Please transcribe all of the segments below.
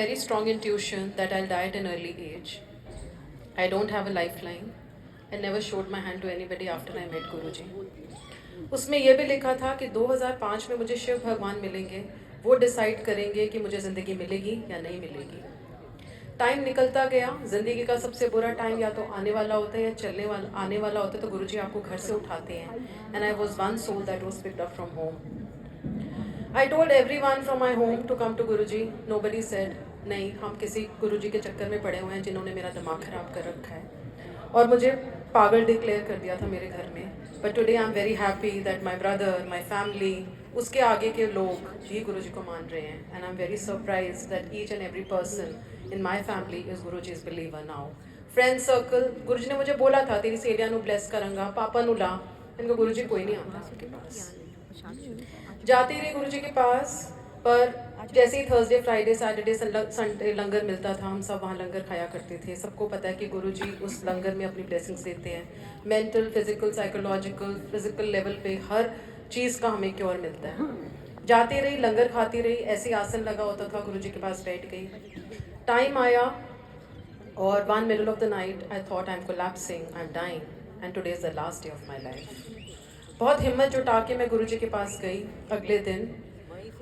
Very strong intuition that I'll die at an early age. I don't have a lifeline. I never showed my hand to anybody after I met Guruji. उसमें यह भी लिखा था कि 2005 में मुझे शिव भगवान मिलेंगे, वो डिसाइड करेंगे कि मुझे ज़िंदगी मिलेगी या नहीं मिलेगी। टाइम निकलता गया। ज़िंदगी का सबसे बुरा टाइम या तो आने वाला होता है या आने वाला होता है, तो गुरुजी आपको घर से उठाते हैं। And I was one soul that was picked up from home. I told everyone from my home to come to Guruji. Nobody said नहीं, हम किसी गुरुजी के चक्कर में पड़े हुए हैं जिन्होंने मेरा दिमाग ख़राब कर रखा है और मुझे पागल डिक्लेयर कर दिया था मेरे घर में। But today I am very happy that my brother, my family, उसके आगे के लोग भी गुरुजी को मान रहे हैं। And I am very surprise that each and every person in my family is Guruji's believer now. Friend circle, Guruji ने मुझे बोला था तेरी सहेलियां नू ब्लेस करांगा, पापा नू ला। इनको गुरुजी कोई नहीं आता उनके पास। जाती रही गुरुजी के पास, पर जैसे ही थर्सडे, फ्राइडे, सैटरडे, संडे लंगर मिलता था, हम सब वहाँ लंगर खाया करते थे। सबको पता है कि गुरुजी उस लंगर में अपनी ब्लेसिंग्स देते हैं। Mental, physical, psychological, physical level पे हर चीज़ का हमें क्योर मिलता है। जाती रही, लंगर खाती रही, ऐसे आसन लगा होता था, गुरुजी के पास बैठ गई। टाइम आया और one middle of the night I thought I am collapsing, I am dying and today is the last day of my life. बहुत हिम्मत जुटा के मैं गुरुजी के पास गई अगले दिन।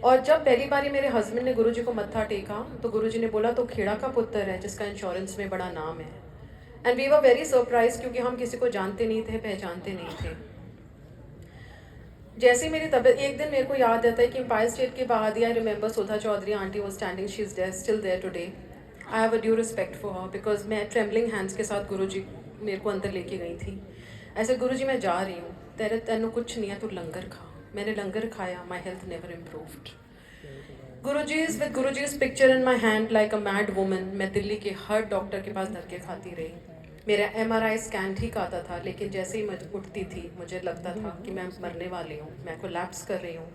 और जब पहली बारी मेरे हस्बैंड ने गुरुजी को मत्था टेका तो गुरुजी ने बोला तो खेड़ा का पुत्र है जिसका इंश्योरेंस में बड़ा नाम है। And we were very surprise, क्योंकि हम किसी को जानते नहीं थे, पहचानते नहीं थे। जैसे ही मेरी तबीयत, एक दिन मेरे को याद आता है कि एम्पायर स्टेट के बाहर I remember Sudha Chaudhary aunty was standing, she is there, still there today. I have a due respect for her, because मैं ट्रेम्बलिंग हैंड्स के साथ गुरुजी मेरे को अंदर लेके गई थी। ऐसे गुरुजी मैं जा रही हूँ, तेनू कुछ नहीं है, तू लंगर खा। मैंने लंगर खाया, my health never improved. with Guruji's picture in my hand like a mad woman, मैं दिल्ली के हर डॉक्टर के पास धक्के खाती रही। मेरा MRI स्कैन ठीक आता था, लेकिन जैसे ही मैं उठती थी मुझे लगता था कि मैं मरने वाली हूँ, मैं कोलैप्स कर रही हूँ,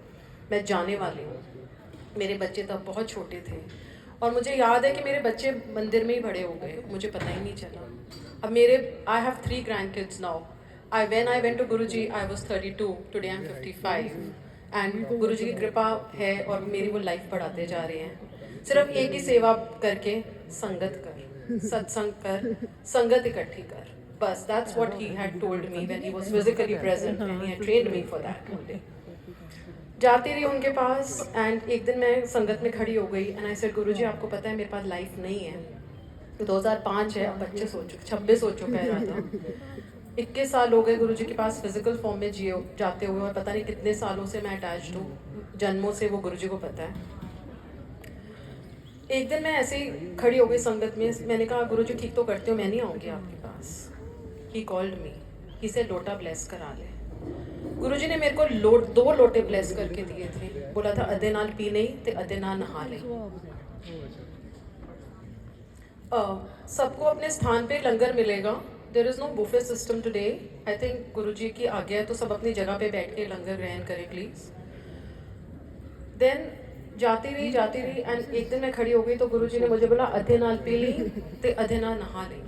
मैं जाने वाली हूँ। मेरे बच्चे तब बहुत छोटे थे और मुझे याद है कि मेरे बच्चे मंदिर में ही बड़े हो गए, मुझे पता ही नहीं चला। अब मेरे I have 3 grand kids now. When I went to Guruji, I was 32. Today I'm 55. And गुरुजी की कृपा है और मेरी वो लाइफ बढ़ाते जा रहे हैं। सिर्फ एक ही सेवा करके, संगत कर, सत्संग कर, संगत इकट्ठी कर, बस। That's what he had told me when he was physically present and he had trained me for that only. जाती रही उनके पास एंड एक दिन मैं संगत में खड़ी हो गई एंड आई सेड गुरुजी आपको पता है मेरे पास लाइफ नहीं है। 2005 है, अब 25 हो चुके, 26 हो चुका है राधा। 21 साल हो गए गुरुजी के पास फिजिकल फॉर्म में जिए जाते हुए, और पता नहीं कितने सालों से मैं अटैच्ड हूँ, जन्मों से, वो गुरुजी को पता है। एक दिन मैं ऐसे ही खड़ी हो गई संगत में, मैंने कहा गुरुजी ठीक तो करते हो, मैं नहीं आऊँगी आपके पास। ही कॉल्ड मी, ही से लोटा ब्लेस करा ले। गुरुजी ने मेरे को 2 लोटे ब्लेस करके दिए थे। बोला था अदे नाल पी नहीं ते अदे नाल नहा ले। सबको अपने स्थान पे लंगर मिलेगा। There is no buffet system today. I think गुरुजी की आज्ञा है तो सब अपनी जगह पे बैठ के लंगर ग्रहण करें प्लीज। देन जाती रही एंड एक दिन मैं खड़ी हो गई तो गुरुजी ने मुझे बोला अधे नाल पी ली ते अधे नाल नहा ली।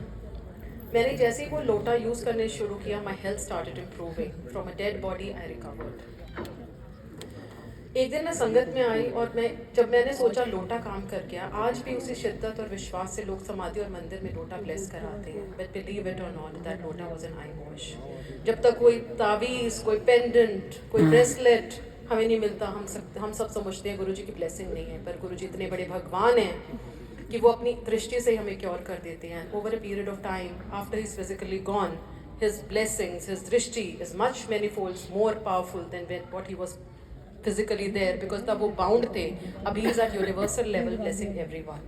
मैंने जैसे ही वो लोटा यूज करने शुरू किया, my health started improving. From a dead body I recovered. एक दिन मैं संगत में आई और जब मैंने सोचा लोटा काम कर गया, आज भी उसी शिद्दत और विश्वास से लोग समाधि और मंदिर में लोटा ब्लेस कराते हैं। बट बिलीव इट और नॉट, दैट लोटा वाज एन आई वॉश। जब तक कोई तावीज़, कोई पेंडेंट, कोई ब्रेसलेट हमें नहीं मिलता, हम सब समझते हैं गुरुजी की ब्लेसिंग नहीं है। पर गुरुजी इतने बड़े भगवान हैं कि वो अपनी दृष्टि से हमें क्योर कर देते हैं। Over a period of time after he is physically gone, his blessings, his drishti is much many folds more powerful than what he was physically there, because तब वो bound थे। अभी is at universal level blessing everyone।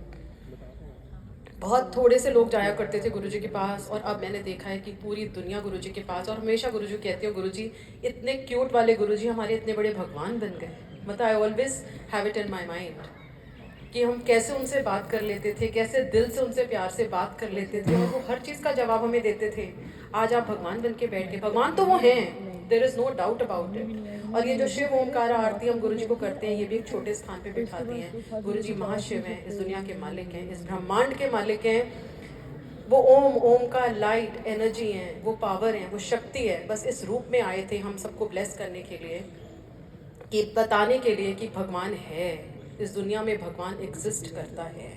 बहुत थोड़े से लोग जाया करते थे गुरुजी के पास, और अब मैंने देखा है कि पूरी दुनिया गुरुजी के पास। और हमेशा गुरुजी कहती हूँ गुरुजी इतने क्यूट वाले गुरुजी हमारे इतने बड़े भगवान बन गए। मतलब I always have it in my mind कि हम कैसे उनसे बात कर लेते थे, कैसे दिल से उनसे प्यार से बात कर लेते थे, और वो हर चीज़ का जवाब हमें देते थे। आज आप भगवान बन के बैठ के, भगवान तो वो हैं, there is no doubt about it. और ये जो शिव ओमकार आरती हम गुरुजी को करते हैं, ये भी एक छोटे स्थान पे बिठाती हैं। गुरुजी महाशिव हैं, इस दुनिया के मालिक हैं, इस ब्रह्मांड के मालिक हैं। वो ओम का लाइट एनर्जी है, वो पावर है, वो शक्ति है। बस इस रूप में आए थे हम सबको ब्लेस करने के लिए, कि बताने के लिए कि भगवान है, इस दुनिया में भगवान एग्जिस्ट करता है।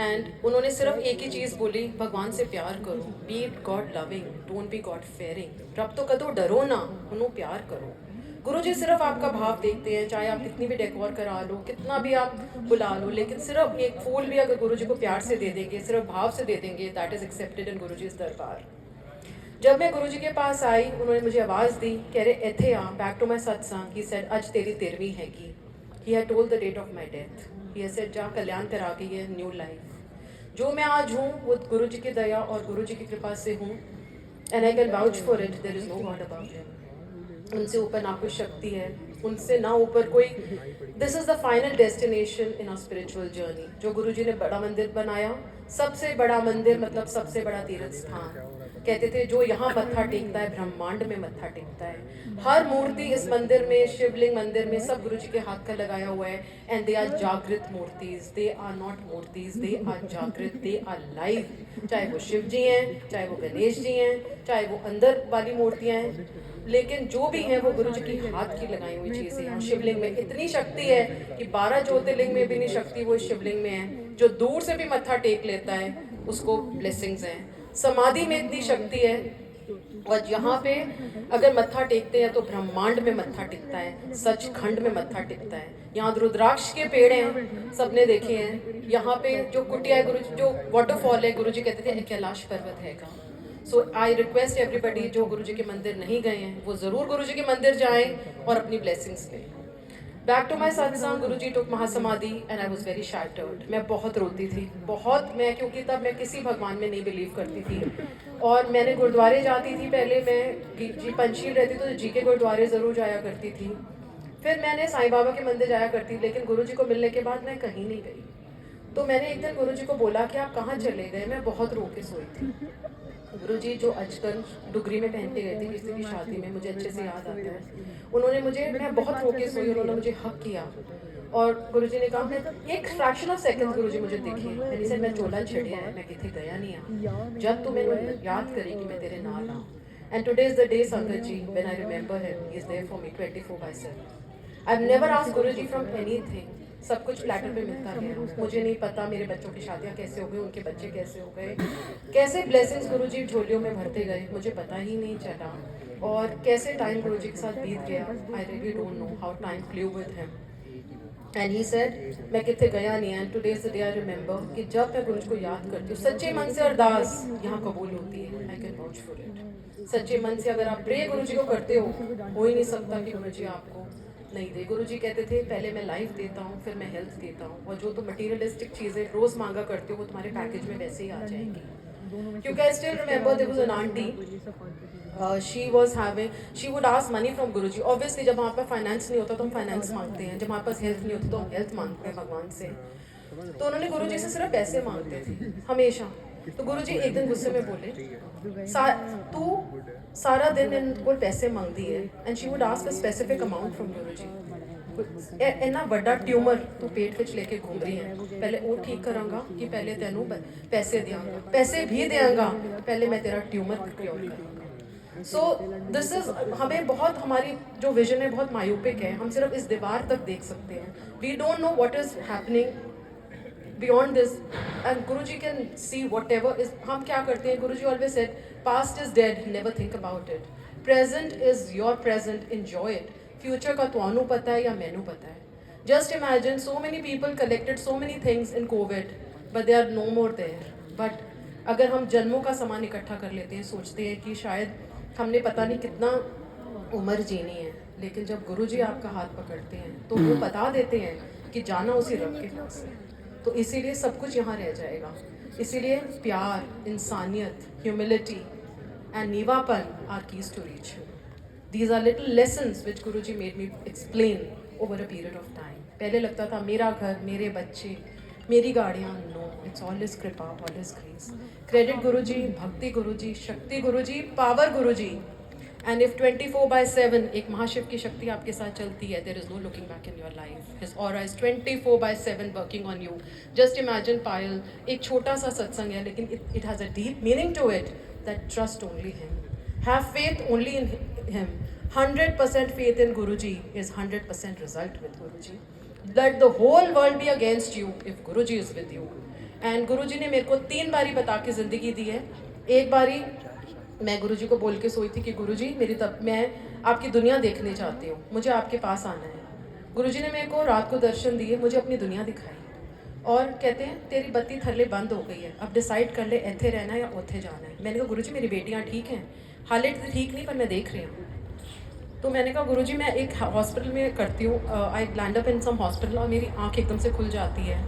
एंड उन्होंने सिर्फ एक ही चीज़ बोली, भगवान से प्यार करो, be God loving, don't be God fearing. रब तो कदों डरो ना, उन्होंने प्यार करो। गुरुजी सिर्फ आपका भाव देखते हैं, चाहे आप कितनी भी डेकोर करा लो, कितना भी आप बुला लो, लेकिन सिर्फ एक फूल भी अगर गुरुजी को प्यार से दे देंगे, सिर्फ भाव से दे देंगे, that is accepted in Guruji's दरबार। जब मैं गुरुजी के पास आई, उन्होंने मुझे आवाज़ दी, कह रहे इथे आ, बैक टू माई सत्संग। ही सेड आज तेरी 13वीं हैगी। He had told the date of my death. He said जा कल्याण करा गई है, न्यू लाइफ। जो मैं आज हूँ वो गुरुजी की दया और गुरुजी की कृपा से हूँ, and I can vouch for it, there is no God about him. उनसे ऊपर ना कोई शक्ति है, उनसे ना ऊपर कोई। This is the final destination in our spiritual journey. जो गुरुजी ने बड़ा मंदिर बनाया, सबसे बड़ा मंदिर मतलब सबसे बड़ा तीर्थ स्थान। कहते थे जो यहाँ मत्था टेकता है ब्रह्मांड में मत्था टेकता है। हर मूर्ति इस मंदिर में, शिवलिंग मंदिर में, सब गुरुजी के हाथ का लगाया हुआ है। And they are jagrit murtis, they are not murtis, they are jagrit, they are live. चाहे वो शिव जी हैं, चाहे वो गणेश जी हैं, चाहे वो अंदर वाली मूर्तियाँ हैं, लेकिन जो भी है वो गुरुजी की हाथ की लगाई हुई चीज़ें हैं। शिवलिंग में इतनी शक्ति है कि 12 ज्योतिर्लिंग में भी नहीं शक्ति वो शिवलिंग में है। जो दूर से भी मत्था टेक लेता है उसको ब्लेसिंग्स हैं। समाधि में इतनी शक्ति है, और यहाँ पे अगर मत्था टेकते हैं तो ब्रह्मांड में मत्था टेकता है, सचखंड में मत्था टेकता है। यहाँ रुद्राक्ष के पेड़ हैं, सबने देखे हैं। यहाँ पे जो कुटिया है, गुरु जो वाटरफॉल है, गुरुजी कहते थे कैलाश पर्वत हैगा। सो आई रिक्वेस्ट एवरीबडी जो गुरुजी के मंदिर नहीं गए हैं वो ज़रूर गुरुजी के मंदिर जाएं और अपनी ब्लेसिंग्स लें। Back to my satsang, Guruji took mahasamadhi and I was very shattered. मैं बहुत रोती थी, बहुत। मैं क्योंकि तब मैं किसी भगवान में नहीं बिलीव करती थी, और मैंने गुरुद्वारे जाती थी। पहले मैं जी पंचशील रहती तो जी के गुरुद्वारे ज़रूर जाया करती थी। फिर मैंने साईं बाबा के मंदिर जाया करती, लेकिन गुरुजी को मिलने के बाद मैं कहीं नहीं गई। तो मैंने एक दिन गुरुजी को बोला कि आप कहाँ चले गए। मैं बहुत रो के सोई थी। गुरुजी जो आजकल डुगरी में पहन के गए थे किसी की शादी में, मुझे अच्छे से याद आता है। उन्होंने मुझे, मैं बहुत रो के सोई, उन्होंने मुझे हक किया, और गुरुजी ने कहा, मैं एक फ्रैक्शन ऑफ सेकंड गुरुजी मुझे दिखे, मैंने से मैं चोला छड़िया है, मैं किथे गया नहीं आ, जब तू मैंने याद करी कि मैं तेरे नाल आ। And today is the day sangat ji when I remember him, he is there for me 24/7। I have never asked Guruji from anything. सब कुछ प्लेटर पे मिलता गया। मुझे नहीं पता मेरे बच्चों की शादियाँ कैसे हो गई, उनके बच्चे कैसे हो गए, कैसे ब्लेसिंग्स गुरुजी झोलियों में भरते गए, मुझे पता ही नहीं चला। और कैसे टाइम गुरुजी के साथ बीत गया, I really don't know how time flu with him. And he said मैं कितने गया नहीं। And today is the day I remember कि जब मैं गुरुजी को याद करती हूँ, सच्चे मन से अरदास यहाँ कबूल होती है। आई कैन वाउच फॉर इट। सच्चे मन से अगर आप प्रे गुरुजी को करते हो ही नहीं सकता कि गुरुजी आपको नहीं दे। गुरुजी कहते थे पहले मैं लाइफ देता हूँ, फिर मैं हेल्थ देता हूँ, और जो तो मटीरियलिस्टिक चीज़ें रोज़ मांगा करते हो वो तुम्हारे पैकेज में वैसे ही आ जाएंगी। क्योंकि I still remember there was an aunty, she would ask money from Guruji. Obviously जब हमारे पास फाइनेंस नहीं होता तो हम फाइनेंस मांगते हैं, जब हमारे पास हेल्थ नहीं होती तो हम हेल्थ मांगते हैं भगवान से। तो उन्होंने गुरुजी से सिर्फ पैसे मांगते थे हमेशा। तो गुरुजी एक दिन गुस्से में बोले, तू सारा दिन इनको पैसे मांगती है। And she would ask a specific amount from Guruji. इन्ना बड़ा ट्यूमर तू पेट विच लेके घूम रही है, पहले वो ठीक करांगा कि पहले तेनू पैसे देंगा, पैसे भी देंगा, पहले मैं तेरा ट्यूमर क्योर करूँगा। सो दिस इज, हमें बहुत, हमारी जो विजन है बहुत मायूपिक है। हम सिर्फ इस दीवार तक देख सकते हैं। We don't know what is happening beyond this, and Guruji can see whatever is। हम क्या करते हैं, Guruji always said past is dead, never think about it, present is your present, enjoy it, future का तुहानू पता है या मैनू पता है। Just imagine so many people collected so many things in COVID but they are no more there। but अगर हम जन्मों का सामान इकट्ठा कर लेते हैं, सोचते हैं कि शायद हमने पता नहीं कितना उम्र जीनी है, लेकिन जब गुरुजी आपका हाथ पकड़ते हैं तो वो बता देते हैं कि जाना उसी रब के पास है। तो इसीलिए सब कुछ यहाँ रह जाएगा। इसीलिए pyaar, insaniyat, humility and neevapan are keys to reach him. These are little lessons which Guruji made me explain over a period of time. पहले लगता था मेरा घर, मेरे बच्चे, मेरी गाड़ियाँ, no, it's all his kripa, all his grace. Credit Guruji, bhakti Guruji, shakti Guruji, power Guruji. And if 24/7 एक महाशिव की शक्ति आपके साथ चलती है, there is no looking back in your life. His aura is 24/7 working on you. Just imagine Payal, एक छोटा सा सत्संग है लेकिन it has a deep meaning to it, that trust only him, have faith only in him. 100% faith in Guruji is 100% result with Guruji. Let the whole world be against you if Guruji is with you. And Guruji ने मेरे को 3 बारी बता के ज़िंदगी दी है। एक बारी मैं गुरुजी को बोल के सोई थी कि गुरुजी मैं आपकी दुनिया देखने चाहती हूँ, मुझे आपके पास आना है। गुरुजी ने मेरे को रात को दर्शन दिए, मुझे अपनी दुनिया दिखाई और कहते हैं तेरी बत्ती थल्ले बंद हो गई है, अब डिसाइड कर ले इत्थे रहना है या उत्थे जाना है। मैंने कहा गुरुजी मेरी बेटियाँ ठीक हैं, हालत तो ठीक नहीं पर मैं देख रही हूँ। तो मैंने कहा गुरुजी मैं एक हॉस्पिटल में करती हूँ, I land up in some hospital और मेरी आँख एकदम से खुल जाती है।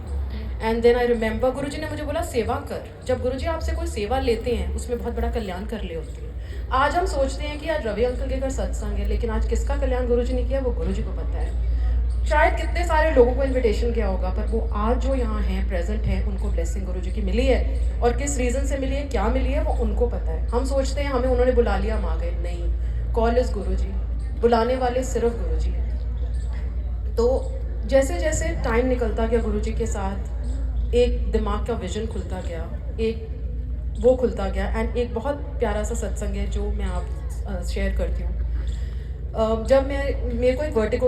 And then I remember Guruji ने मुझे बोला सेवा कर। जब गुरुजी आपसे कोई सेवा लेते हैं उसमें बहुत बड़ा कल्याण कर ले होती है। आज हम सोचते हैं कि आज रवि अंकल के घर सत्संग है, लेकिन आज किसका कल्याण गुरुजी ने किया वो गुरुजी को पता है। शायद कितने सारे लोगों को इनविटेशन किया होगा, पर वो आज जो यहाँ हैं प्रेजेंट हैं उनको ब्लेसिंग गुरुजी की मिली है, और किस रीज़न से मिली है, क्या मिली है, वो उनको पता है। हम सोचते हैं हमें उन्होंने बुला लिया हम आ गए, नहीं, कॉल इज़ गुरुजी, बुलाने वाले सिर्फ गुरुजी हैं। तो जैसे जैसे टाइम निकलता गया गुरुजी के साथ एक दिमाग का विजन खुलता गया, एक वो खुलता गया, एंड एक बहुत प्यारा सा सत्संग है जो मैं आप शेयर करती हूँ। जब मेरे को एक वर्टिको